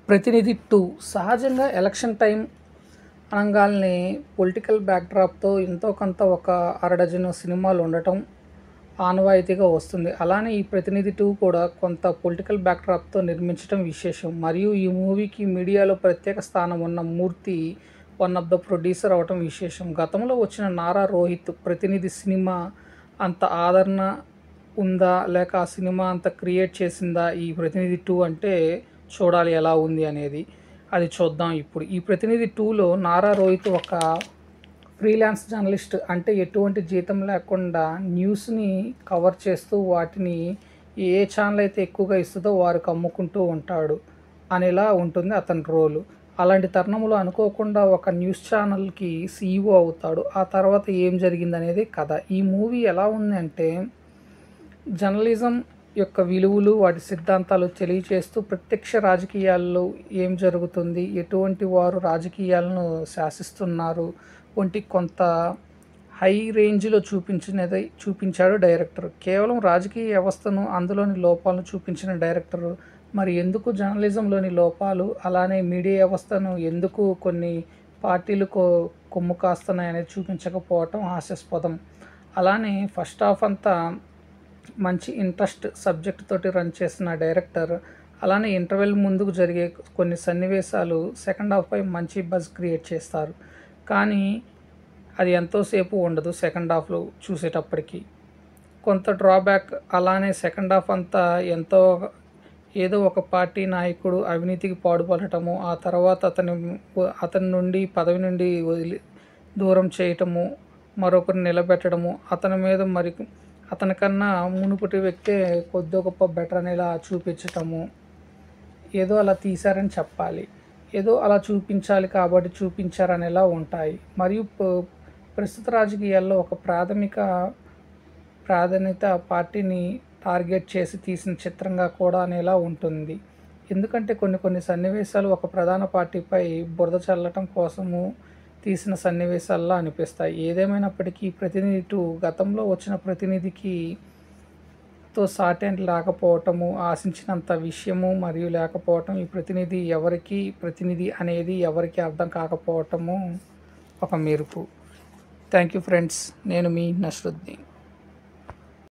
ప్రతినిధి 2 సహజంగా election time అనంగాల్నే political బ్యాక్‌డ్రాప్‌తో ఎంతో కొంత ఒక అరడజను సినిమాలు ఉండటం ఆనవాయితీగా వస్తుంది. అలానే ఈ 'ప్రతినిధి 2' కూడా కొంత పొలిటికల్ బ్యాక్‌డ్రాప్‌తో నిర్మించటం విశేషం. మరియు ఈ మూవీకి మీడియాలో ప్రత్యేక స్థానం ఉన్న మూర్తి వన్ ఆఫ్ ద ప్రొడ్యూసర్ అవ్వటం విశేషం. గతంలో వచ్చిన 'నారా రోహిత్' 'ప్రతినిధి' సినిమా అంత ఆదరణ ఉందా? లేక ఆ సినిమా అంత క్రియేట్ చేసిందా ఈ 'ప్రతినిధి 2' అంటే చూడాలి ఎలా ఉంది అనేది. అది చూద్దాం ఇప్పుడు. ఈ 'ప్రతినిధి 2'లో నారా రోహిత్ ఒక ఫ్రీలాన్స్ జర్నలిస్ట్. అంటే ఎటువంటి జీతం లేకుండా న్యూస్‌ని కవర్ చేస్తూ వాటిని ఏ ఛానల్ అయితే ఎక్కువగా ఇస్తదో వారికి అమ్ముకుంటూ ఉంటాడు అనేలా ఉంటుంది అతని రోలు. అలాంటి తరుణంలో అనుకోకుండా ఒక న్యూస్ ఛానల్‌కి సీఈఓ అవుతాడు. ఆ తర్వాత ఏం జరిగిందనేది కథ. ఈ మూవీ ఎలా ఉందంటే జర్నలిజం యొక్క విలువలు, వాటి సిద్ధాంతాలు తెలియచేస్తూ ప్రత్యక్ష రాజకీయాల్లో ఏం జరుగుతుంది, ఎటువంటి వారు రాజకీయాలను శాసిస్తున్నారు వంటి కొంత హై రేంజ్‌లో చూపించాడు డైరెక్టర్. కేవలం రాజకీయ వ్యవస్థను, అందులోని లోపాలను చూపించిన డైరెక్టర్ మరి ఎందుకు జర్నలిజంలోని లోపాలు, అలానే మీడియా వ్యవస్థను ఎందుకు కొన్ని పార్టీలు కొమ్ము కాస్తున్నాయనేది చూపించకపోవటం హాస్యాస్పదం. అలానే ఫస్ట్ హాఫ్ అంతా మంచి ఇంట్రెస్ట్ సబ్జెక్ట్ తోటి రన్ చేసిన డైరెక్టర్ అలానే ఇంటర్వెల్ ముందుకు జరిగే కొన్ని సన్నివేశాలు సెకండ్ హాఫ్‌పై మంచి బజ్ క్రియేట్ చేస్తారు. కానీ అది ఎంతోసేపు ఉండదు సెకండ్ హాఫ్‌లో చూసేటప్పటికి. కొంత డ్రాబ్యాక్ అలానే సెకండ్ హాఫ్ అంతా ఏదో ఒక పార్టీ నాయకుడు అవినీతికి పాడుపడటము, ఆ తర్వాత అతని నుండి పదవి నుండి దూరం చేయటము, మరొకరిని నిలబెట్టడము, అతని మీద అతనికన్నా మునుపటి వ్యక్తే కొద్దో గొప్ప బెటర్ అనేలా చూపించటము, ఏదో అలా తీశారని చెప్పాలి. ఏదో అలా చూపించాలి కాబట్టి చూపించారనేలా ఉంటాయి. మరియు ప్రస్తుత రాజకీయాల్లో ఒక ప్రాధాన్యత పార్టీని టార్గెట్ చేసి తీసిన చిత్రంగా కూడా అనేలా ఉంటుంది. ఎందుకంటే కొన్ని సన్నివేశాలు ఒక ప్రధాన పార్టీపై బురద చల్లటం కోసము తీసిన సన్నివేశాల్లా అనిపిస్తాయి. ఏదేమైనప్పటికీ 'ప్రతినిధి 2' గతంలో వచ్చిన 'ప్రతినిధి'కి తో సాటి లేకపోవటము, ఆశించినంత విషయము మరియు లేకపోవటం, ఈ 'ప్రతినిధి' ఎవరికి ప్రతినిధి అనేది ఎవరికి అర్థం కాకపోవటము ఒక మెరుపు. Thank you friends. నేను మీ నస్రుద్దీన్.